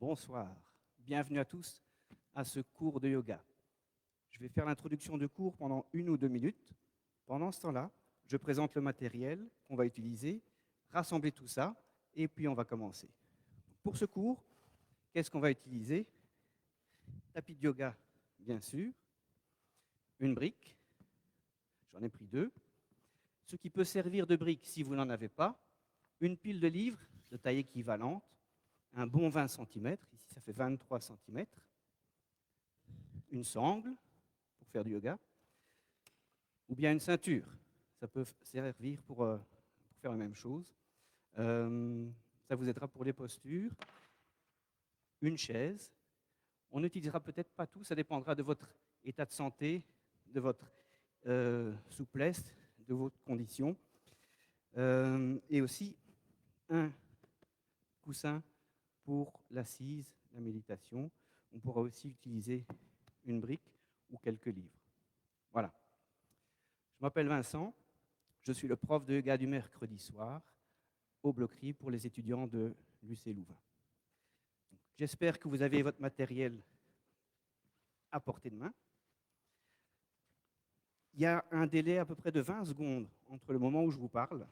Bonsoir, bienvenue à tous à ce cours de yoga. Je vais faire l'introduction du cours pendant 1 ou 2 minutes. Pendant ce temps-là, je présente le matériel qu'on va utiliser, rassembler tout ça, et puis on va commencer. Pour ce cours, qu'est-ce qu'on va utiliser? Tapis de yoga, bien sûr, une brique, j'en ai pris 2, ce qui peut servir de brique si vous n'en avez pas, une pile de livres de taille équivalente, un bon 20 cm, ici ça fait 23 cm, une sangle pour faire du yoga, ou bien une ceinture. Ça peut servir pour faire la même chose. Ça vous aidera pour les postures. Une chaise. On n'utilisera peut-être pas tout, ça dépendra de votre état de santé, de votre souplesse, de vos conditions. Et aussi un coussin pour l'assise, la méditation. On pourra aussi utiliser une brique ou quelques livres. Voilà. Je m'appelle Vincent, je suis le prof de yoga du mercredi soir au Bloquerie pour les étudiants de l'UC Louvain. J'espère que vous avez votre matériel à portée de main. Il y a un délai à peu près de 20 secondes entre le moment où je vous parle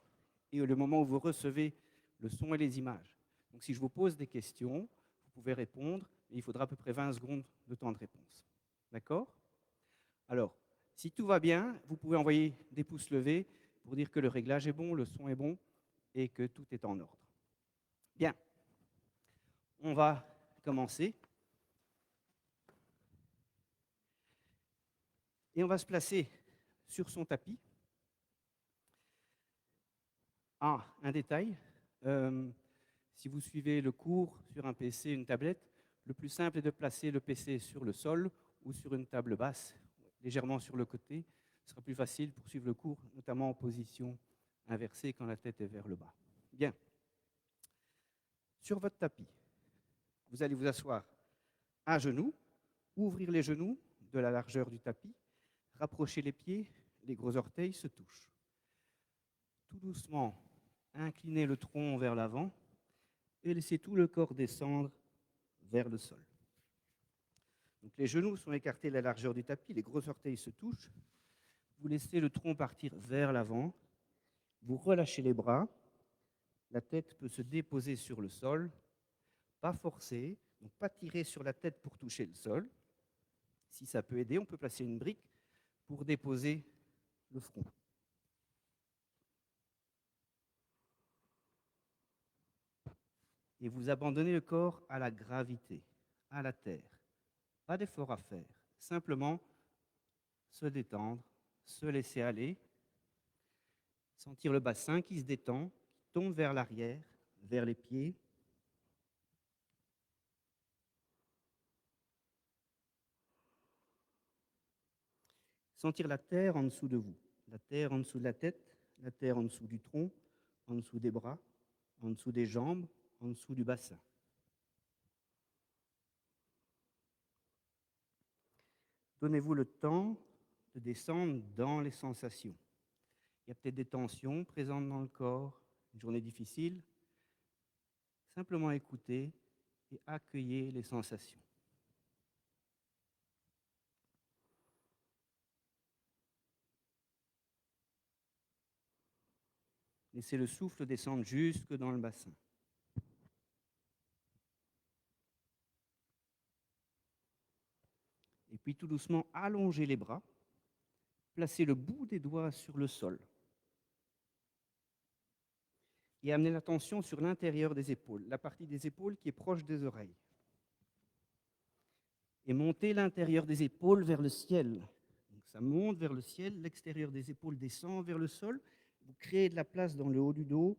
et le moment où vous recevez le son et les images. Donc si je vous pose des questions, vous pouvez répondre, mais il faudra à peu près 20 secondes de temps de réponse. D'accord? Alors, si tout va bien, vous pouvez envoyer des pouces levés pour dire que le réglage est bon, le son est bon et que tout est en ordre. Bien, on va commencer. Et on va se placer sur son tapis. Ah, un détail. Si vous suivez le cours sur un PC, une tablette, le plus simple est de placer le PC sur le sol ou sur une table basse, légèrement sur le côté. Ce sera plus facile pour suivre le cours, notamment en position inversée quand la tête est vers le bas. Bien. Sur votre tapis, vous allez vous asseoir à genoux, ouvrir les genoux de la largeur du tapis, rapprocher les pieds, les gros orteils se touchent. Tout doucement, inclinez le tronc vers l'avant et laissez tout le corps descendre vers le sol. Donc les genoux sont écartés à la largeur du tapis, les gros orteils se touchent. Vous laissez le tronc partir vers l'avant. Vous relâchez les bras. La tête peut se déposer sur le sol. Pas forcer, donc pas tirer sur la tête pour toucher le sol. Si ça peut aider, on peut placer une brique pour déposer le front. Et vous abandonnez le corps à la gravité, à la terre. Pas d'effort à faire, simplement se détendre, se laisser aller, sentir le bassin qui se détend, qui tombe vers l'arrière, vers les pieds. Sentir la terre en dessous de vous, la terre en dessous de la tête, la terre en dessous du tronc, en dessous des bras, en dessous des jambes, en dessous du bassin. Donnez-vous le temps de descendre dans les sensations. Il y a peut-être des tensions présentes dans le corps, une journée difficile. Simplement écoutez et accueillez les sensations. Laissez le souffle descendre jusque dans le bassin. Et puis tout doucement, allongez les bras. Placez le bout des doigts sur le sol. Et amenez l'attention sur l'intérieur des épaules, la partie des épaules qui est proche des oreilles. Et montez l'intérieur des épaules vers le ciel. Donc ça monte vers le ciel, l'extérieur des épaules descend vers le sol. Vous créez de la place dans le haut du dos.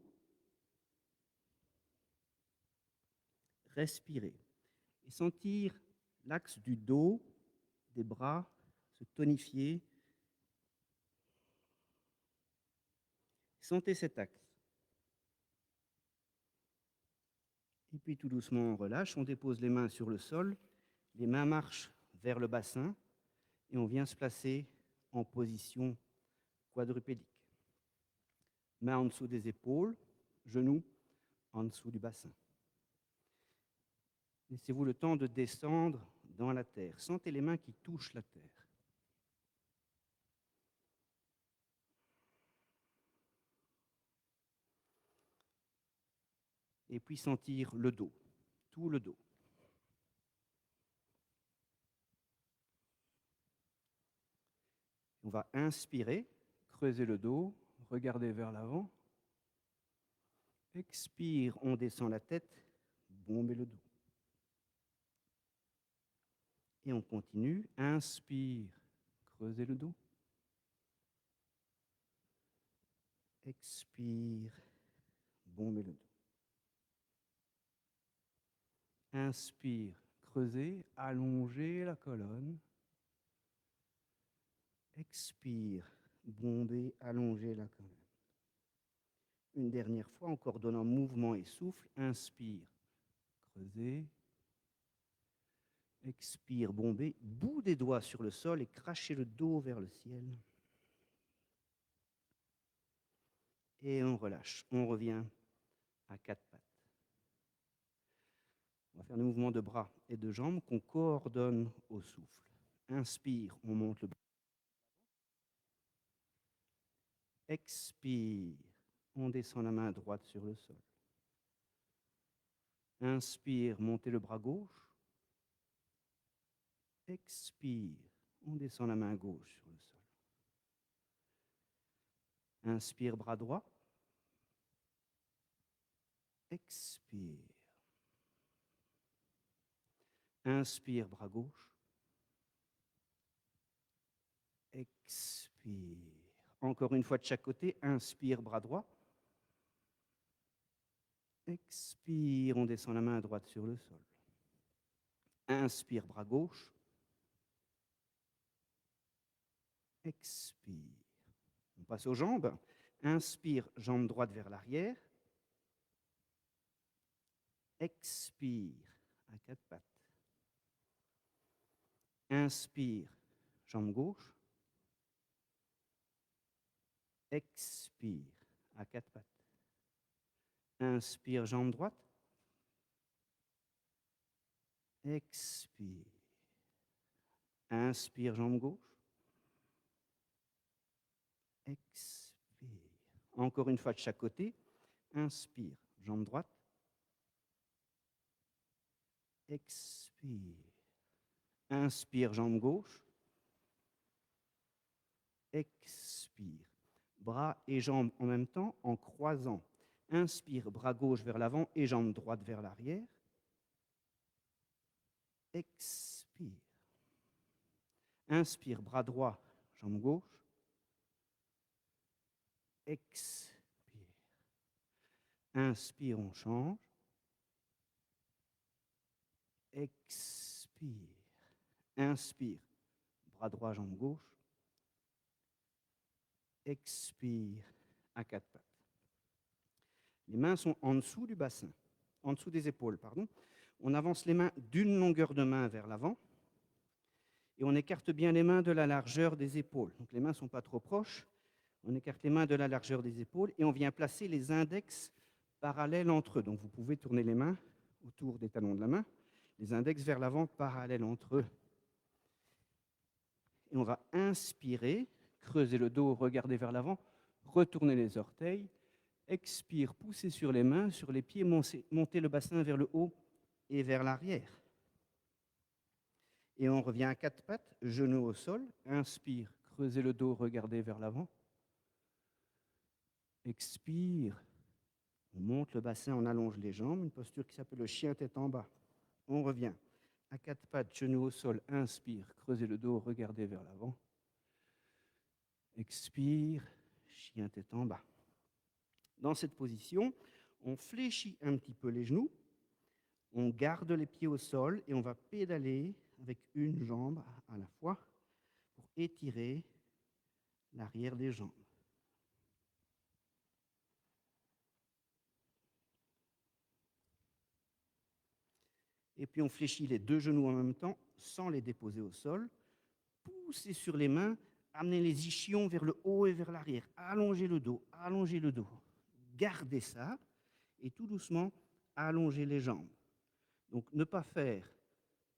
Respirez. Et sentir l'axe du dos, des bras se tonifier. Sentez cet axe. Et puis tout doucement, on relâche, on dépose les mains sur le sol, les mains marchent vers le bassin et on vient se placer en position quadrupédique. Mains en dessous des épaules, genoux en dessous du bassin. Laissez-vous le temps de descendre dans la terre. Sentez les mains qui touchent la terre. Et puis sentir le dos, tout le dos. On va inspirer, creuser le dos, regarder vers l'avant. Expire, on descend la tête, bomber le dos. Et on continue. Inspire, creuser le dos. Expire, bomber le dos. Inspire, creuser, allonger la colonne. Expire, bomber, allonger la colonne. Une dernière fois, en coordonnant mouvement et souffle. Inspire, creuser. Expire, bomber, bout des doigts sur le sol et crachez le dos vers le ciel. Et on relâche. On revient à quatre pattes. On va faire des mouvements de bras et de jambes qu'on coordonne au souffle. Inspire, on monte le bras. Expire, on descend la main droite sur le sol. Inspire, montez le bras gauche. Expire, on descend la main gauche sur le sol. Inspire, bras droit. Expire. Inspire, bras gauche. Expire. Encore une fois de chaque côté. Inspire, bras droit. Expire, on descend la main droite sur le sol. Inspire, bras gauche. Expire. On passe aux jambes. Inspire, jambe droite vers l'arrière. Expire, à quatre pattes. Inspire, jambe gauche. Expire, à quatre pattes. Inspire, jambe droite. Expire. Inspire, jambe gauche. Expire. Encore une fois de chaque côté. Inspire, jambe droite. Expire. Inspire, jambe gauche. Expire. Bras et jambes en même temps en croisant. Inspire, bras gauche vers l'avant et jambe droite vers l'arrière. Expire. Inspire, bras droit, jambe gauche. Expire. Inspire, on change. Expire. Inspire, bras droit, jambe gauche. Expire, à quatre pattes. Les mains sont en dessous du bassin, en dessous des épaules, pardon. On avance les mains d'une longueur de main vers l'avant et on écarte bien les mains de la largeur des épaules. Donc les mains ne sont pas trop proches. On écarte les mains de la largeur des épaules et on vient placer les index parallèles entre eux. Donc vous pouvez tourner les mains autour des talons de la main, les index vers l'avant parallèles entre eux. Et on va inspirer, creuser le dos, regarder vers l'avant, retourner les orteils. Expire, poussez sur les mains, sur les pieds, montez le bassin vers le haut et vers l'arrière. Et on revient à quatre pattes, genoux au sol. Inspire, creusez le dos, regardez vers l'avant. Expire, on monte le bassin, on allonge les jambes, une posture qui s'appelle le chien tête en bas. On revient à quatre pattes, genoux au sol. Inspire, creusez le dos, regardez vers l'avant. Expire, chien tête en bas. Dans cette position, on fléchit un petit peu les genoux, on garde les pieds au sol et on va pédaler avec une jambe à la fois pour étirer l'arrière des jambes. Et puis on fléchit les deux genoux en même temps sans les déposer au sol. Poussez sur les mains, amenez les ischions vers le haut et vers l'arrière. Allongez le dos, allongez le dos. Gardez ça et tout doucement, allongez les jambes. Donc, ne pas faire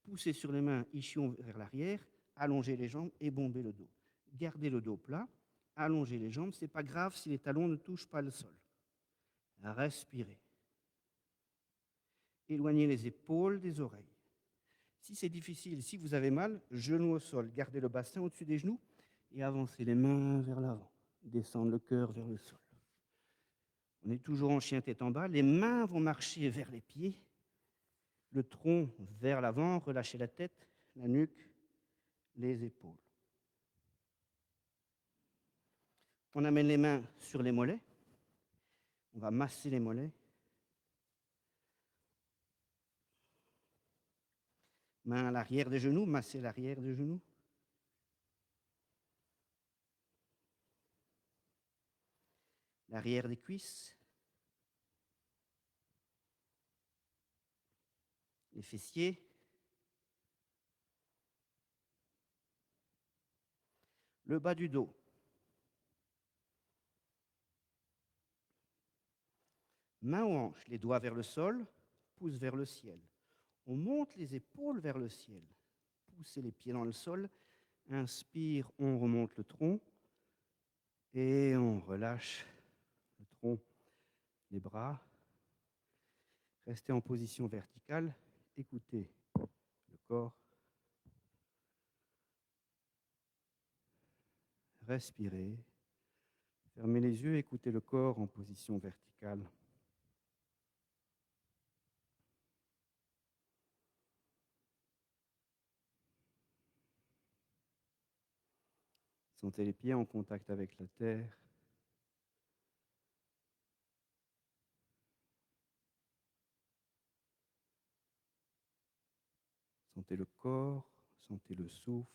pousser sur les mains, ischio vers l'arrière, allonger les jambes et bomber le dos. Gardez le dos plat, allonger les jambes. Ce n'est pas grave si les talons ne touchent pas le sol. Respirez. Éloignez les épaules des oreilles. Si c'est difficile, si vous avez mal, genoux au sol, gardez le bassin au-dessus des genoux et avancez les mains vers l'avant. Descendre le cœur vers le sol. On est toujours en chien tête en bas. Les mains vont marcher vers les pieds. Le tronc vers l'avant, relâchez la tête, la nuque, les épaules. On amène les mains sur les mollets. On va masser les mollets. Main à l'arrière des genoux, masser l'arrière des genoux. L'arrière des cuisses. Les fessiers. Le bas du dos. Main aux hanches, les doigts vers le sol, pouce vers le ciel. On monte les épaules vers le ciel. Poussez les pieds dans le sol. Inspire, on remonte le tronc. Et on relâche le tronc, les bras. Restez en position verticale. Écoutez le corps. Respirez. Fermez les yeux, écoutez le corps en position verticale. Sentez les pieds en contact avec la terre. Sentez le corps, sentez le souffle.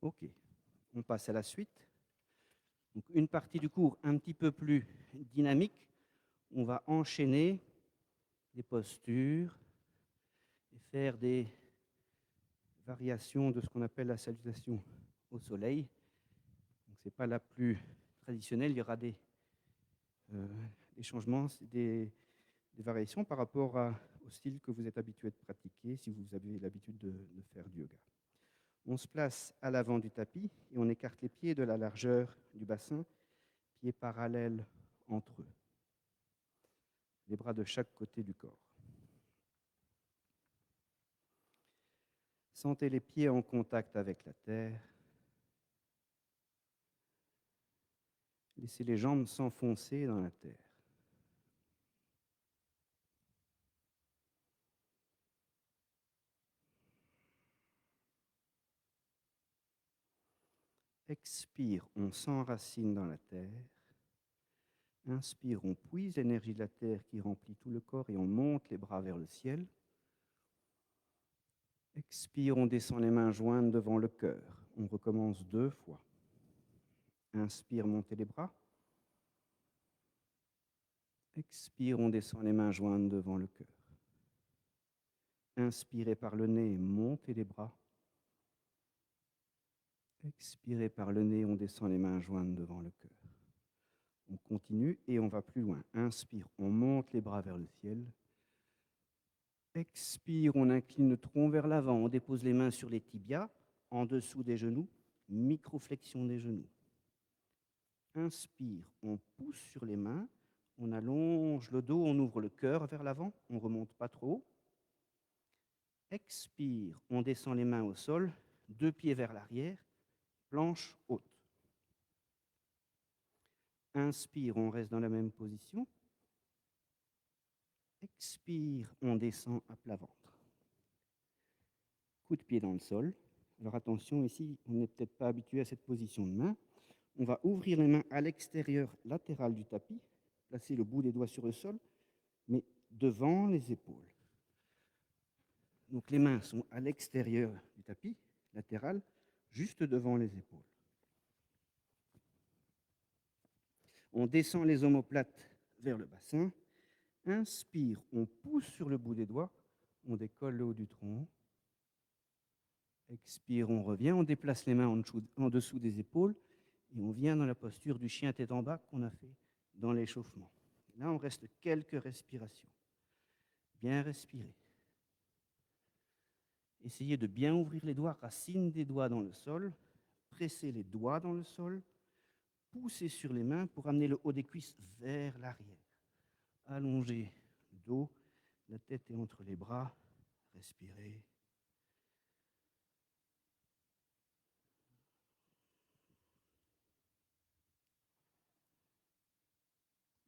Ok, on passe à la suite. Donc, une partie du cours un petit peu plus dynamique. On va enchaîner des postures et faire des variations de ce qu'on appelle la salutation au soleil. Ce n'est pas la plus traditionnelle, il y aura des changements, des variations par rapport au style que vous êtes habitué de pratiquer si vous avez l'habitude de faire du yoga. On se place à l'avant du tapis et on écarte les pieds de la largeur du bassin, pieds parallèles entre eux. Les bras de chaque côté du corps. Sentez les pieds en contact avec la terre. Laissez les jambes s'enfoncer dans la terre. Expire, on s'enracine dans la terre. Inspire, on puise l'énergie de la terre qui remplit tout le corps et on monte les bras vers le ciel. Expire, on descend les mains jointes devant le cœur. On recommence 2 fois. Inspire, montez les bras. Expire, on descend les mains jointes devant le cœur. Inspirez par le nez, montez les bras. Expirez par le nez, on descend les mains jointes devant le cœur. On continue et on va plus loin. Inspire, on monte les bras vers le ciel. Expire, on incline le tronc vers l'avant. On dépose les mains sur les tibias, en dessous des genoux. Microflexion des genoux. Inspire, on pousse sur les mains. On allonge le dos, on ouvre le cœur vers l'avant. On ne remonte pas trop haut. Expire, on descend les mains au sol. 2 pieds vers l'arrière. Planche haute. Inspire, on reste dans la même position. Expire, on descend à plat ventre. Coup de pied dans le sol. Alors attention, ici, on n'est peut-être pas habitué à cette position de main. On va ouvrir les mains à l'extérieur latéral du tapis, placer le bout des doigts sur le sol, mais devant les épaules. Donc les mains sont à l'extérieur du tapis, latéral, juste devant les épaules. On descend les omoplates vers le bassin. Inspire, on pousse sur le bout des doigts, on décolle le haut du tronc. Expire, on revient, on déplace les mains en dessous des épaules et on vient dans la posture du chien tête en bas qu'on a fait dans l'échauffement. Là, on reste quelques respirations. Bien respirer. Essayez de bien ouvrir les doigts, racines des doigts dans le sol, presser les doigts dans le sol, pousser sur les mains pour amener le haut des cuisses vers l'arrière. Allongez le dos, la tête est entre les bras, respirez.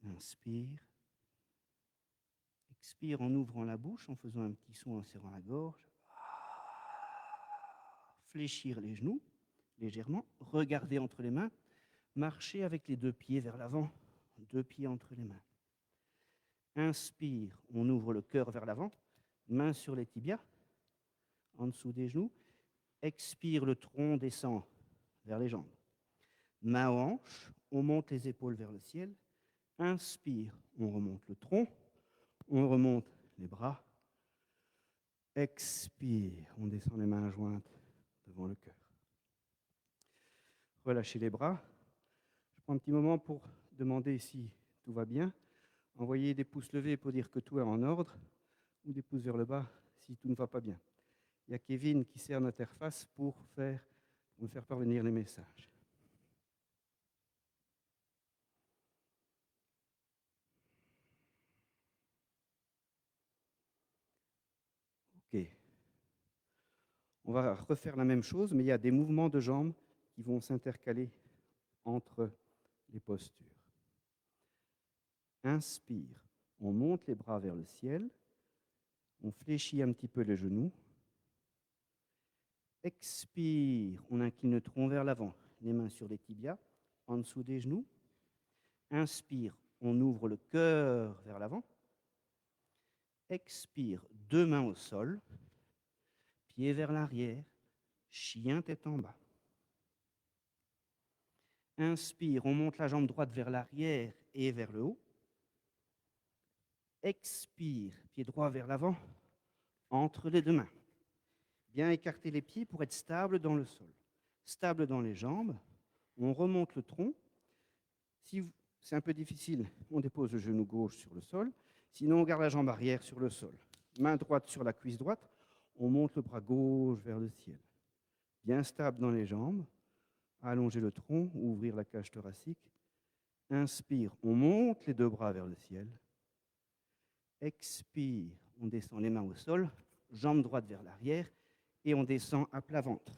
Inspire. Expire en ouvrant la bouche, en faisant un petit son en serrant la gorge. Fléchir les genoux légèrement, regardez entre les mains, marchez avec les deux pieds vers l'avant, deux pieds entre les mains. Inspire, on ouvre le cœur vers l'avant, mains sur les tibias, en dessous des genoux. Expire, le tronc descend vers les jambes. Main aux hanches, on monte les épaules vers le ciel. Inspire, on remonte le tronc, on remonte les bras. Expire, on descend les mains jointes devant le cœur. Relâchez les bras. Je prends un petit moment pour demander si tout va bien. Envoyez des pouces levés pour dire que tout est en ordre ou des pouces vers le bas si tout ne va pas bien. Il y a Kevin qui sert d'interface pour me faire parvenir les messages. Ok. On va refaire la même chose, mais il y a des mouvements de jambes qui vont s'intercaler entre les postures. Inspire, on monte les bras vers le ciel, on fléchit un petit peu les genoux. Expire, on incline le tronc vers l'avant, les mains sur les tibias, en dessous des genoux. Inspire, on ouvre le cœur vers l'avant. Expire, deux mains au sol, pieds vers l'arrière, chien tête en bas. Inspire, on monte la jambe droite vers l'arrière et vers le haut. Expire, pied droit vers l'avant, entre les deux mains. Bien écarter les pieds pour être stable dans le sol. Stable dans les jambes, on remonte le tronc. Si c'est un peu difficile, on dépose le genou gauche sur le sol. Sinon, on garde la jambe arrière sur le sol. Main droite sur la cuisse droite, on monte le bras gauche vers le ciel. Bien stable dans les jambes, allonger le tronc, ouvrir la cage thoracique. Inspire, on monte les deux bras vers le ciel. Expire, on descend les mains au sol, jambe droite vers l'arrière et on descend à plat ventre.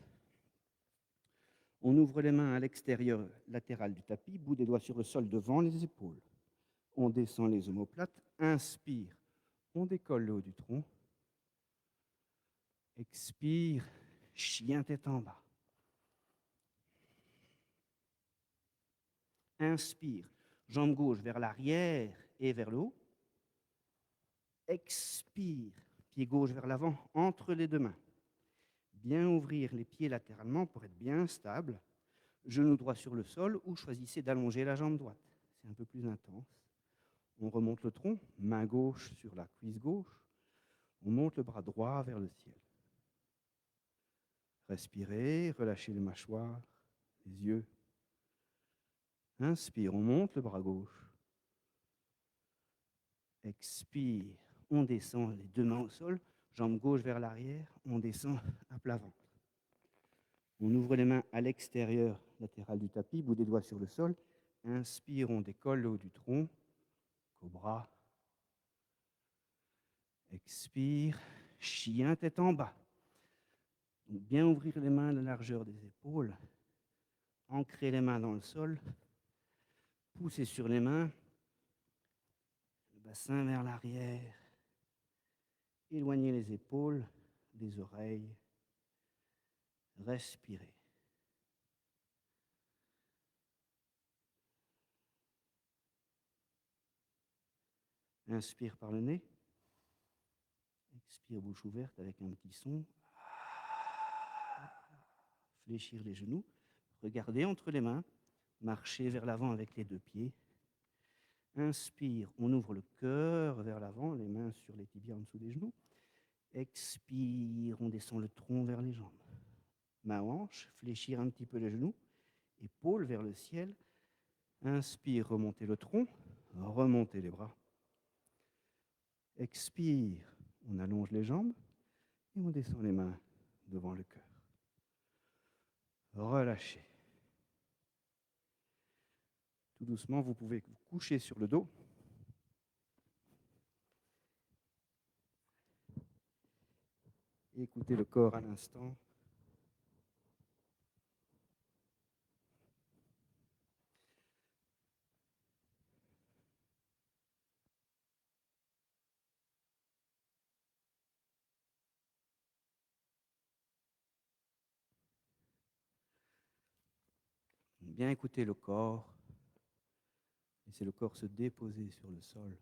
On ouvre les mains à l'extérieur latéral du tapis, bout des doigts sur le sol devant les épaules. On descend les omoplates. Inspire, on décolle le haut du tronc. Expire, chien tête en bas. Inspire, jambe gauche vers l'arrière et vers le haut. Expire, pied gauche vers l'avant, entre les deux mains. Bien ouvrir les pieds latéralement pour être bien stable. Genou droit sur le sol ou choisissez d'allonger la jambe droite. C'est un peu plus intense. On remonte le tronc, main gauche sur la cuisse gauche. On monte le bras droit vers le ciel. Respirez, relâchez les mâchoires, les yeux. Inspire, on monte le bras gauche. Expire, on descend les deux mains au sol, jambe gauche vers l'arrière, on descend à plat ventre. On ouvre les mains à l'extérieur latéral du tapis, bout des doigts sur le sol. Inspire, on décolle le haut du tronc, cobra. Expire, chien tête en bas. Donc bien ouvrir les mains à la largeur des épaules, ancrer les mains dans le sol, pousser sur les mains, le bassin vers l'arrière, éloigner les épaules des oreilles, respirer. Inspire par le nez, expire bouche ouverte avec un petit son. Fléchir les genoux, regardez entre les mains, marcher vers l'avant avec les deux pieds. Inspire, on ouvre le cœur vers l'avant, les mains sur les tibias en dessous des genoux. Expire, on descend le tronc vers les jambes. main hanche, fléchir un petit peu les genoux, épaules vers le ciel. Inspire, remontez le tronc, remontez les bras. Expire, on allonge les jambes et on descend les mains devant le cœur. Relâchez. Tout doucement, vous pouvez vous coucher sur le dos. Et écoutez le corps à l'instant. Bien écouter le corps. Laissez le corps se déposer sur le sol.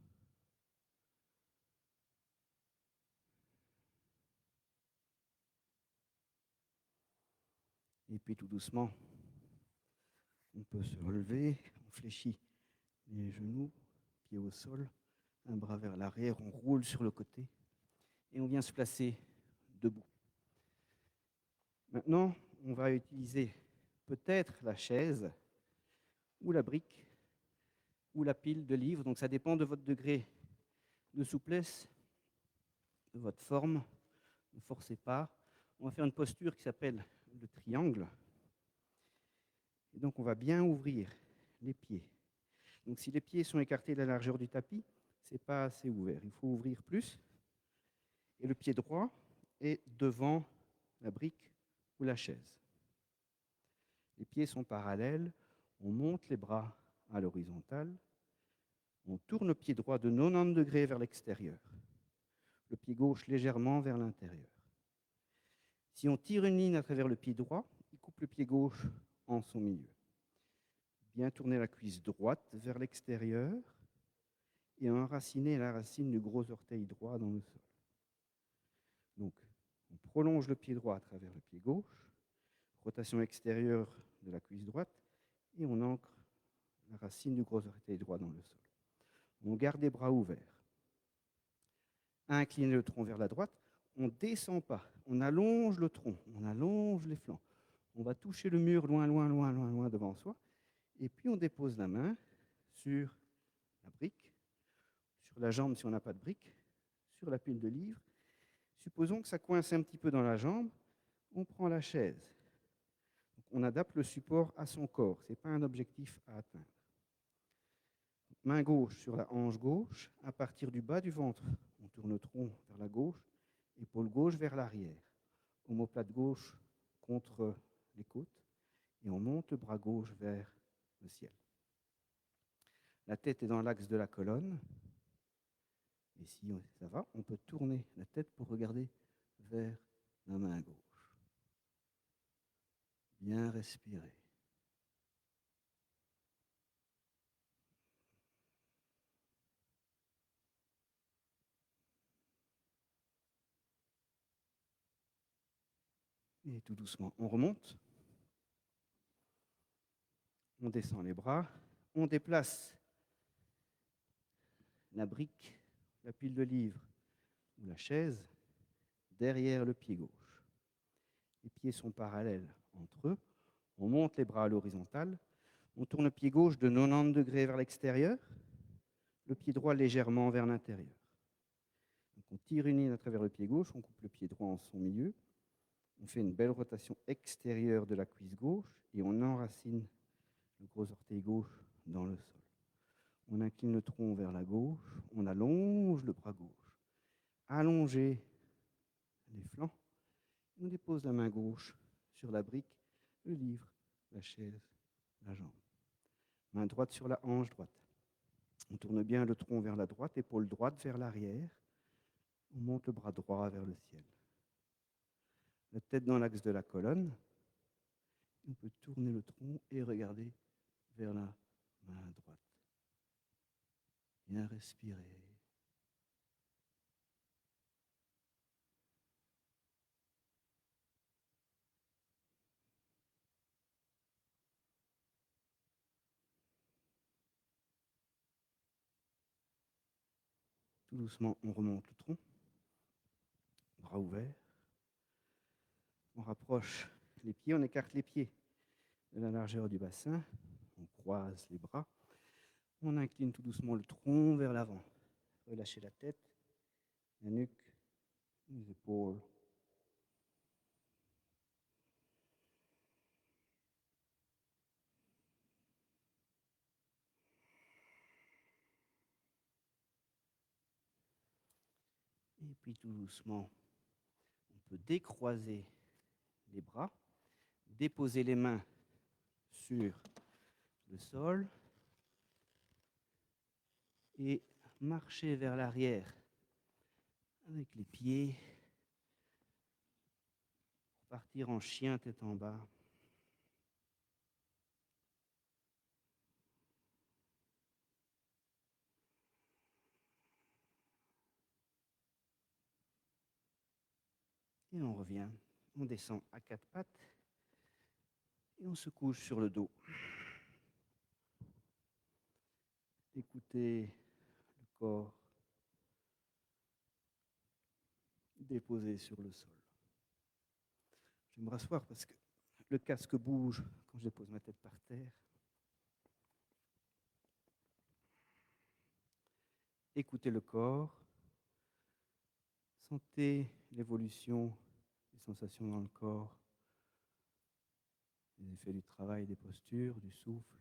Et puis tout doucement, on peut se relever, on fléchit les genoux, pieds au sol, un bras vers l'arrière, on roule sur le côté et on vient se placer debout. Maintenant, on va utiliser peut-être la chaise ou la brique ou la pile de livres. Donc ça dépend de votre degré de souplesse, de votre forme. Ne forcez pas. On va faire une posture qui s'appelle le triangle. Et donc on va bien ouvrir les pieds. Donc si les pieds sont écartés de la largeur du tapis, ce n'est pas assez ouvert. Il faut ouvrir plus. Et le pied droit est devant la brique ou la chaise. Les pieds sont parallèles. On monte les bras à l'horizontale. On tourne le pied droit de 90 degrés vers l'extérieur. Le pied gauche légèrement vers l'intérieur. Si on tire une ligne à travers le pied droit, il coupe le pied gauche en son milieu. Bien tourner la cuisse droite vers l'extérieur et enraciner la racine du gros orteil droit dans le sol. Donc, on prolonge le pied droit à travers le pied gauche, rotation extérieure de la cuisse droite, et on ancre la racine du gros orteil droit dans le sol. On garde les bras ouverts. Inclinez le tronc vers la droite. On ne descend pas. On allonge le tronc. On allonge les flancs. On va toucher le mur loin, loin, loin, loin, loin devant soi. Et puis on dépose la main sur la brique, sur la jambe si on n'a pas de brique, sur la pile de livres. Supposons que ça coince un petit peu dans la jambe. On prend la chaise. Donc on adapte le support à son corps. Ce n'est pas un objectif à atteindre. Main gauche sur la hanche gauche, à partir du bas du ventre, on tourne le tronc vers la gauche, épaule gauche vers l'arrière, omoplate gauche contre les côtes, et on monte le bras gauche vers le ciel. La tête est dans l'axe de la colonne, et si ça va, on peut tourner la tête pour regarder vers la main gauche. Bien respirer. Et tout doucement, on remonte. On descend les bras. On déplace la brique, la pile de livres ou la chaise derrière le pied gauche. Les pieds sont parallèles entre eux. On monte les bras à l'horizontale. On tourne le pied gauche de 90 degrés vers l'extérieur, le pied droit légèrement vers l'intérieur. Donc on tire une ligne à travers le pied gauche, on coupe le pied droit en son milieu. On fait une belle rotation extérieure de la cuisse gauche et on enracine le gros orteil gauche dans le sol. On incline le tronc vers la gauche, on allonge le bras gauche. Allongez les flancs. On dépose la main gauche sur la brique, le livre, la chaise, la jambe. Main droite sur la hanche droite. On tourne bien le tronc vers la droite, épaule droite vers l'arrière. On monte le bras droit vers le ciel. La tête dans l'axe de la colonne. On peut tourner le tronc et regarder vers la main droite. Bien respirer. Tout doucement, on remonte le tronc. Bras ouverts. On rapproche les pieds, on écarte les pieds de la largeur du bassin, on croise les bras, on incline tout doucement le tronc vers l'avant. Relâchez la tête, la nuque, les épaules. Et puis tout doucement, on peut décroiser les bras, déposer les mains sur le sol et marcher vers l'arrière avec les pieds, partir en chien tête en bas. Et on revient, on descend à quatre pattes et on se couche sur le dos. Écoutez le corps déposé sur le sol. Je vais me rasseoir parce que le casque bouge quand je dépose ma tête par terre. Écoutez le corps. Sentez l'évolution des sensations dans le corps, les effets du travail, des postures, du souffle.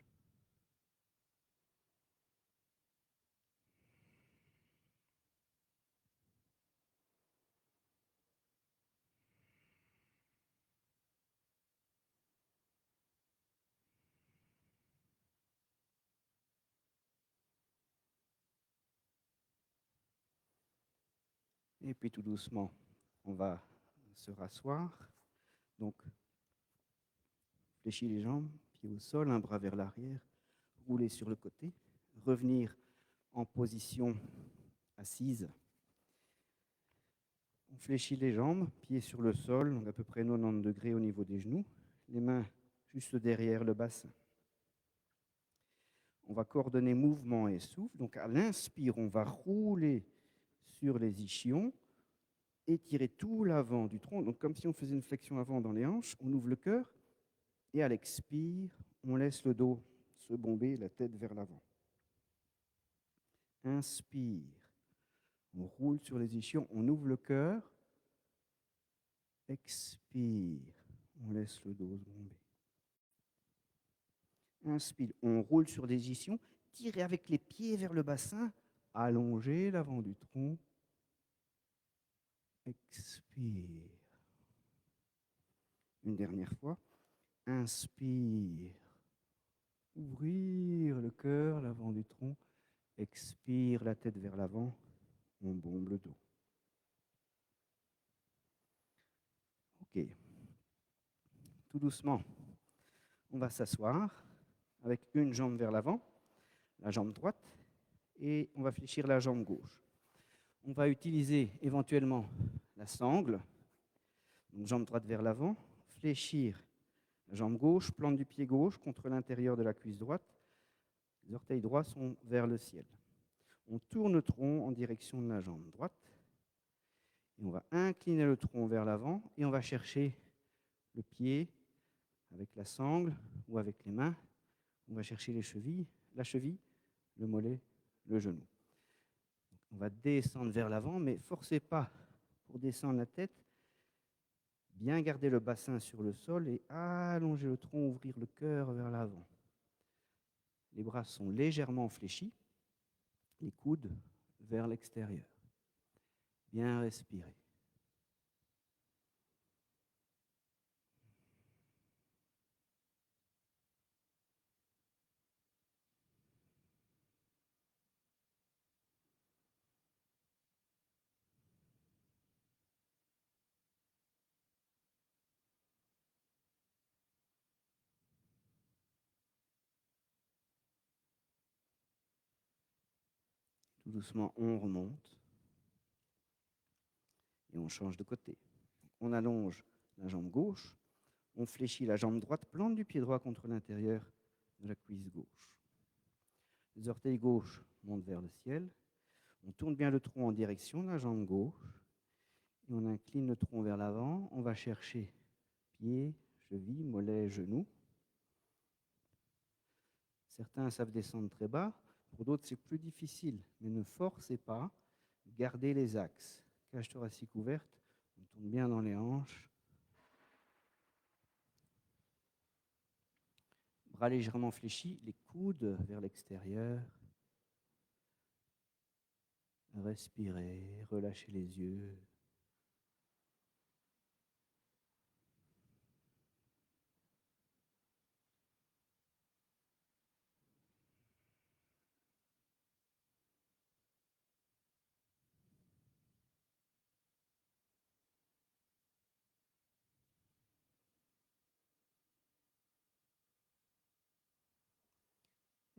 Et puis tout doucement, on va se rasseoir. Donc, fléchis les jambes, pieds au sol, un bras vers l'arrière, rouler sur le côté, revenir en position assise. On fléchit les jambes, pieds sur le sol, donc à peu près 90 degrés au niveau des genoux, les mains juste derrière le bassin. On va coordonner mouvement et souffle. Donc à l'inspire, on va rouler sur les ischions, étirer tout l'avant du tronc, donc comme si on faisait une flexion avant dans les hanches, on ouvre le cœur, et à l'expire, on laisse le dos se bomber, la tête vers l'avant. Inspire, on roule sur les ischions, on ouvre le cœur, expire, on laisse le dos se bomber. Inspire, on roule sur les ischions, tirez avec les pieds vers le bassin, allongez l'avant du tronc, expire. Une dernière fois, inspire, ouvrir le cœur, l'avant du tronc, expire, la tête vers l'avant, on bombe le dos. Ok. Tout doucement, on va s'asseoir avec une jambe vers l'avant, la jambe droite, et on va fléchir la jambe gauche. On va utiliser éventuellement la sangle, donc jambe droite vers l'avant, fléchir la jambe gauche, plante du pied gauche contre l'intérieur de la cuisse droite, les orteils droits sont vers le ciel. On tourne le tronc en direction de la jambe droite, et on va incliner le tronc vers l'avant, et on va chercher le pied avec la sangle ou avec les mains. On va chercher les chevilles, la cheville, le mollet, le genou. On va descendre vers l'avant, mais forcez pas pour descendre la tête. Bien garder le bassin sur le sol et allonger le tronc, ouvrir le cœur vers l'avant. Les bras sont légèrement fléchis, les coudes vers l'extérieur. Bien respirer. Tout doucement, on remonte et on change de côté. On allonge la jambe gauche, on fléchit la jambe droite, plante du pied droit contre l'intérieur de la cuisse gauche. Les orteils gauches montent vers le ciel. On tourne bien le tronc en direction de la jambe gauche et on incline le tronc vers l'avant. On va chercher pied, cheville, mollet, genou. Certains savent descendre très bas, pour d'autres c'est plus difficile, mais ne forcez pas, gardez les axes. Cage thoracique ouverte, on tourne bien dans les hanches. Bras légèrement fléchis, les coudes vers l'extérieur. Respirez, relâchez les yeux.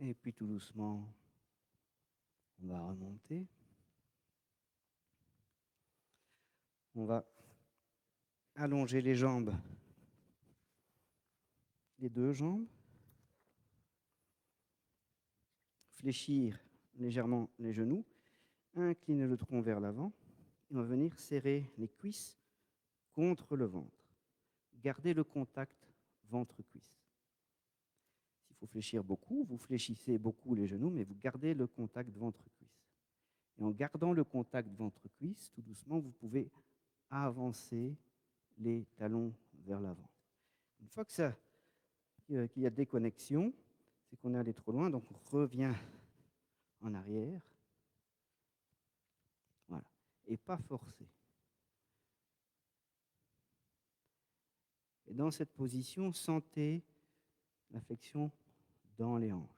Et puis tout doucement, on va remonter. On va allonger les jambes, les deux jambes. Fléchir légèrement les genoux. Incliner le tronc vers l'avant. Et on va venir serrer les cuisses contre le ventre. Gardez le contact ventre-cuisse. S'il faut fléchir beaucoup, vous fléchissez beaucoup les genoux, mais vous gardez le contact ventre-cuisse. Et en gardant le contact ventre-cuisse, tout doucement, vous pouvez avancer les talons vers l'avant. Une fois que qu'il y a déconnexion, c'est qu'on est allé trop loin, donc on revient en arrière. Voilà. Et pas forcer. Et dans cette position, sentez la flexion dans les hanches.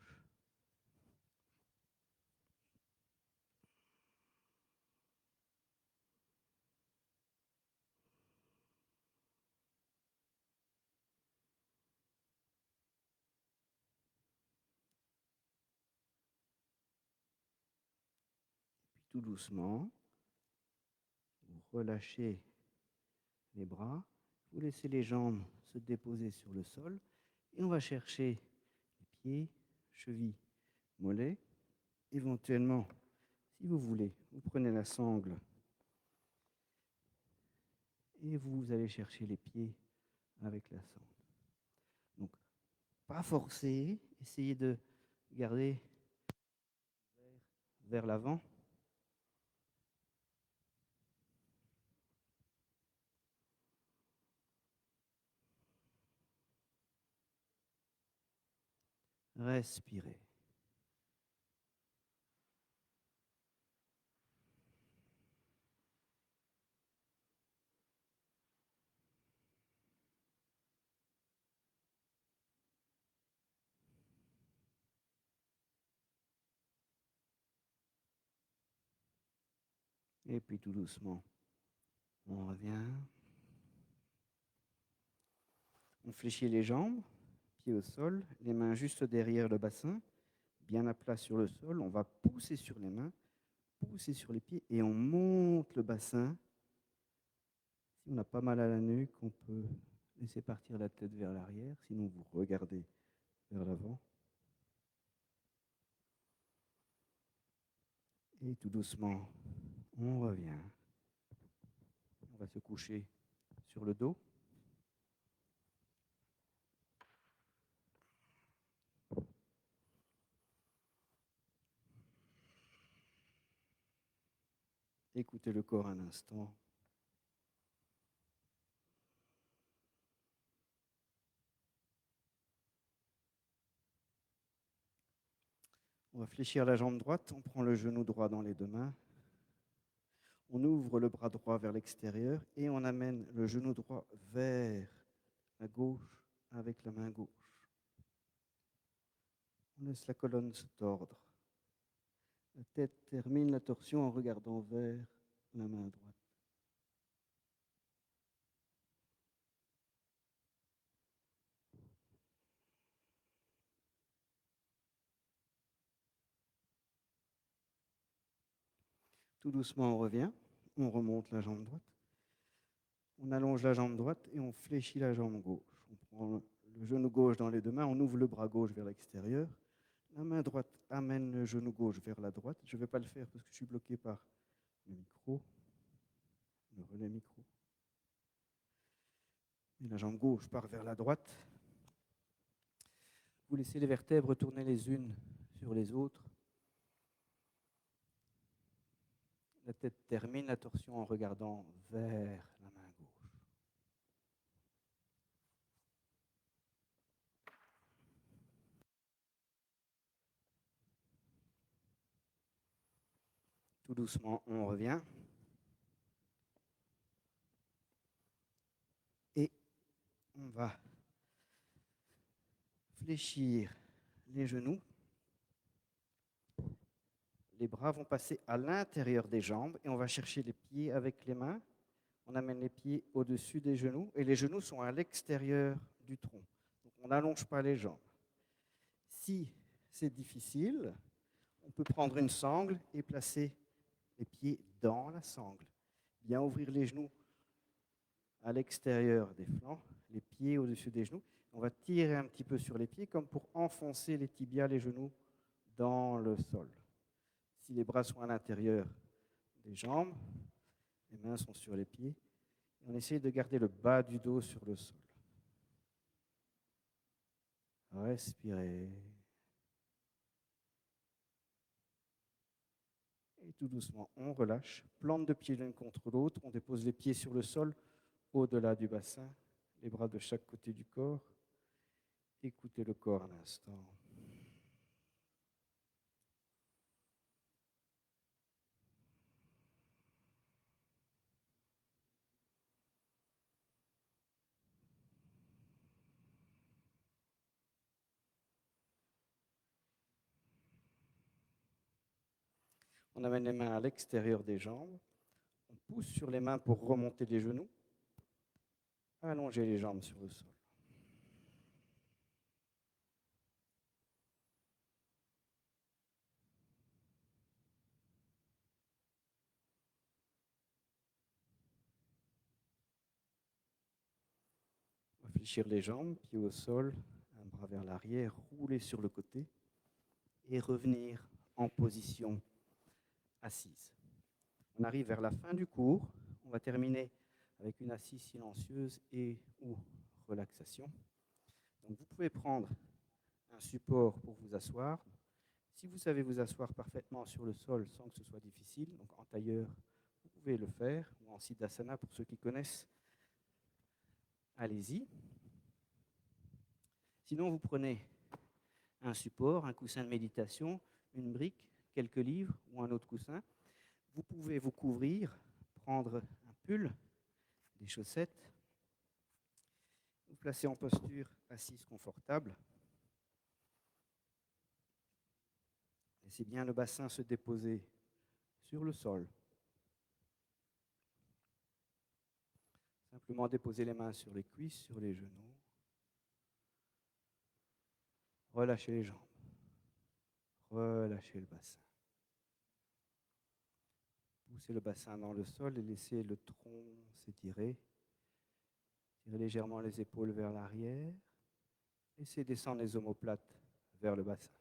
Tout doucement, vous relâchez les bras, vous laissez les jambes se déposer sur le sol et on va chercher les pieds, chevilles, mollets. Éventuellement, si vous voulez, vous prenez la sangle et vous allez chercher les pieds avec la sangle. Donc, pas forcer, essayez de garder vers l'avant. Respirez. Et puis tout doucement, on revient. On fléchit les jambes, pieds au sol, les mains juste derrière le bassin, bien à plat sur le sol. On va pousser sur les mains, pousser sur les pieds et on monte le bassin. Si on a pas mal à la nuque, on peut laisser partir la tête vers l'arrière. Sinon, vous regardez vers l'avant. Et tout doucement, on revient. On va se coucher sur le dos. Écoutez le corps un instant. On va fléchir la jambe droite. On prend le genou droit dans les deux mains. On ouvre le bras droit vers l'extérieur et on amène le genou droit vers la gauche avec la main gauche. On laisse la colonne se tordre. La tête termine la torsion en regardant vers la main droite. Tout doucement, on revient. On remonte la jambe droite. On allonge la jambe droite et on fléchit la jambe gauche. On prend le genou gauche dans les deux mains. On ouvre le bras gauche vers l'extérieur. La main droite amène le genou gauche vers la droite. Je ne vais pas le faire parce que je suis bloqué par le micro, le relais micro. Et la jambe gauche part vers la droite. Vous laissez les vertèbres tourner les unes sur les autres. La tête termine la torsion en regardant vers la main gauche. Tout doucement, on revient. Et on va fléchir les genoux. Les bras vont passer à l'intérieur des jambes et on va chercher les pieds avec les mains. On amène les pieds au-dessus des genoux et les genoux sont à l'extérieur du tronc. Donc on n'allonge pas les jambes. Si c'est difficile, on peut prendre une sangle et placer les pieds dans la sangle. Bien ouvrir les genoux à l'extérieur des flancs, les pieds au-dessus des genoux. On va tirer un petit peu sur les pieds comme pour enfoncer les tibias, les genoux dans le sol. Si les bras sont à l'intérieur des jambes, les mains sont sur les pieds. Et on essaye de garder le bas du dos sur le sol. Respirez. Et tout doucement, on relâche. Plante de pieds l'une contre l'autre. On dépose les pieds sur le sol, au-delà du bassin, les bras de chaque côté du corps. Écoutez le corps un instant. On amène les mains à l'extérieur des jambes. On pousse sur les mains pour remonter les genoux. Allongez les jambes sur le sol. On va fléchir les jambes, pieds au sol, un bras vers l'arrière, rouler sur le côté et revenir en position assise. On arrive vers la fin du cours. On va terminer avec une assise silencieuse et ou relaxation. Donc vous pouvez prendre un support pour vous asseoir. Si vous savez vous asseoir parfaitement sur le sol sans que ce soit difficile, donc en tailleur, vous pouvez le faire, ou en siddhasana pour ceux qui connaissent, allez-y. Sinon, vous prenez un support, un coussin de méditation, une brique, quelques livres ou un autre coussin. Vous pouvez vous couvrir, prendre un pull, des chaussettes, vous placer en posture assise confortable. Laissez bien le bassin se déposer sur le sol. Simplement déposer les mains sur les cuisses, sur les genoux. Relâchez les jambes. Relâchez le bassin. Poussez le bassin dans le sol et laissez le tronc s'étirer. Tirez légèrement les épaules vers l'arrière. Laissez descendre les omoplates vers le bassin.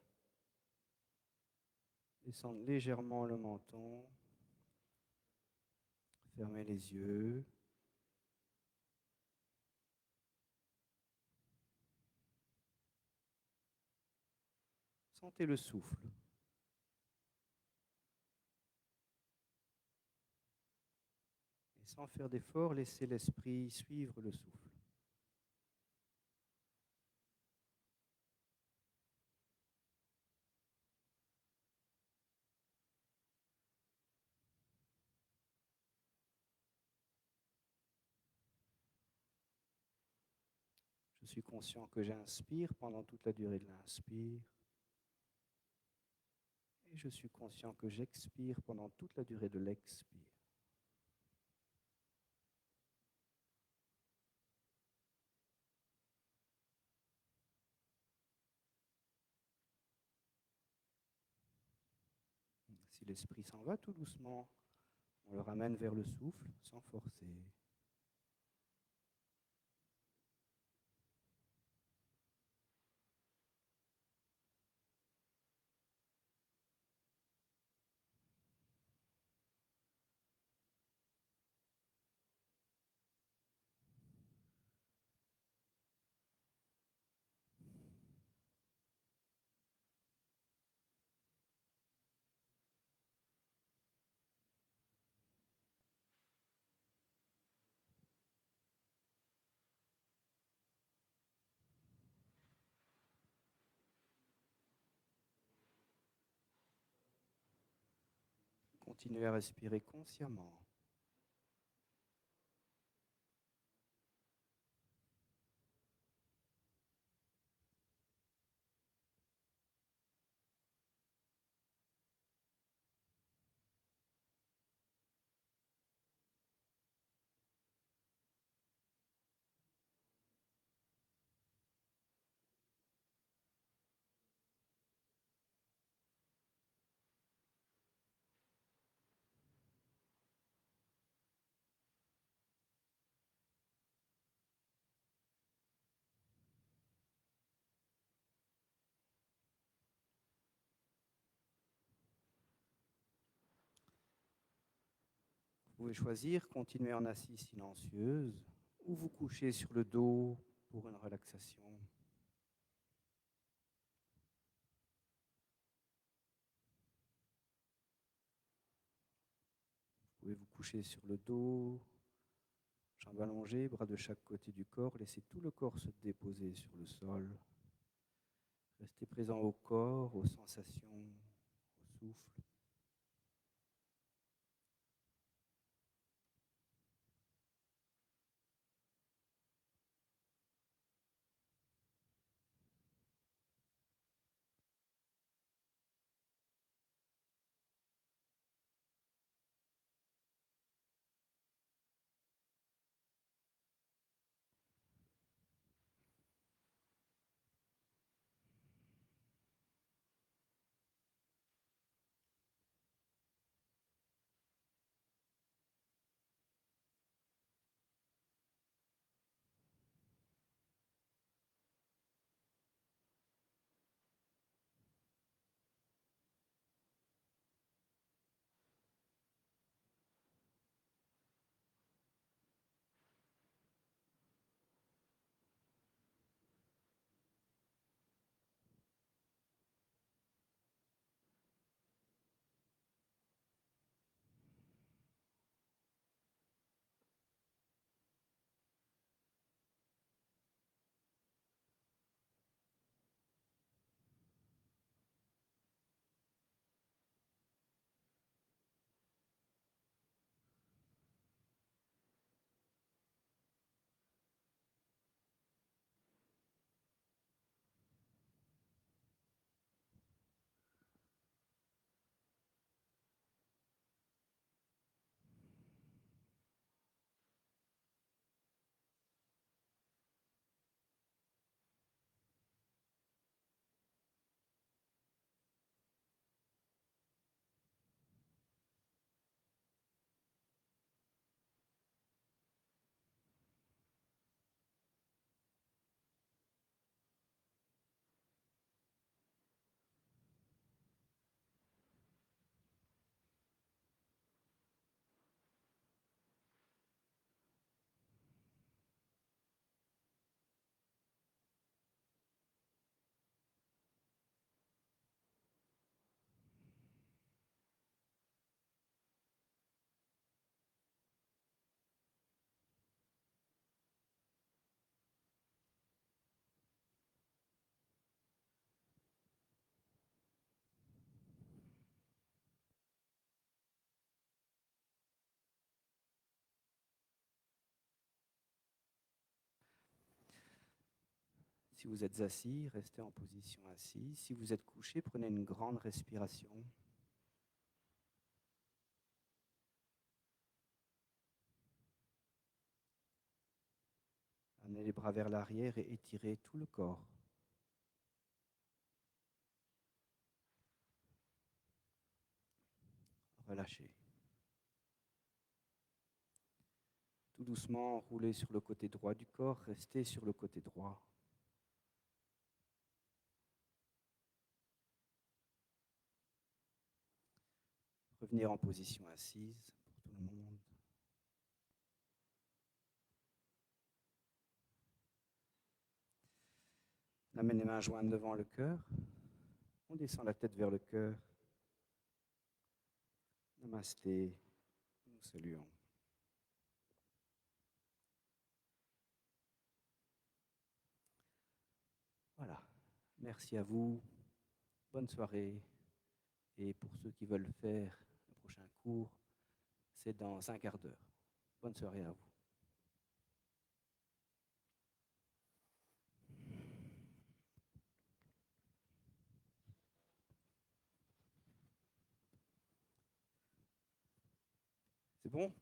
Descendre légèrement le menton. Fermez les yeux. Sentez le souffle. Et sans faire d'effort, laissez l'esprit suivre le souffle. Je suis conscient que j'inspire pendant toute la durée de l'inspire. Et je suis conscient que j'expire pendant toute la durée de l'expire. Si l'esprit s'en va tout doucement, on le ramène vers le souffle sans forcer. Continuez à respirer consciemment. Vous pouvez choisir, continuer en assise silencieuse ou vous coucher sur le dos pour une relaxation. Vous pouvez vous coucher sur le dos, jambes allongées, bras de chaque côté du corps. Laissez tout le corps se déposer sur le sol. Restez présent au corps, aux sensations, au souffle. Si vous êtes assis, restez en position assise. Si vous êtes couché, prenez une grande respiration. Amenez les bras vers l'arrière et étirez tout le corps. Relâchez. Tout doucement, roulez sur le côté droit du corps, restez sur le côté droit. Revenir en position assise pour tout le monde. On amène les mains jointes devant le cœur. On descend la tête vers le cœur. Namasté. Nous saluons. Voilà. Merci à vous. Bonne soirée. Et pour ceux qui veulent faire le prochain cours, cours, c'est dans un quart d'heure. Bonne soirée à vous. C'est bon?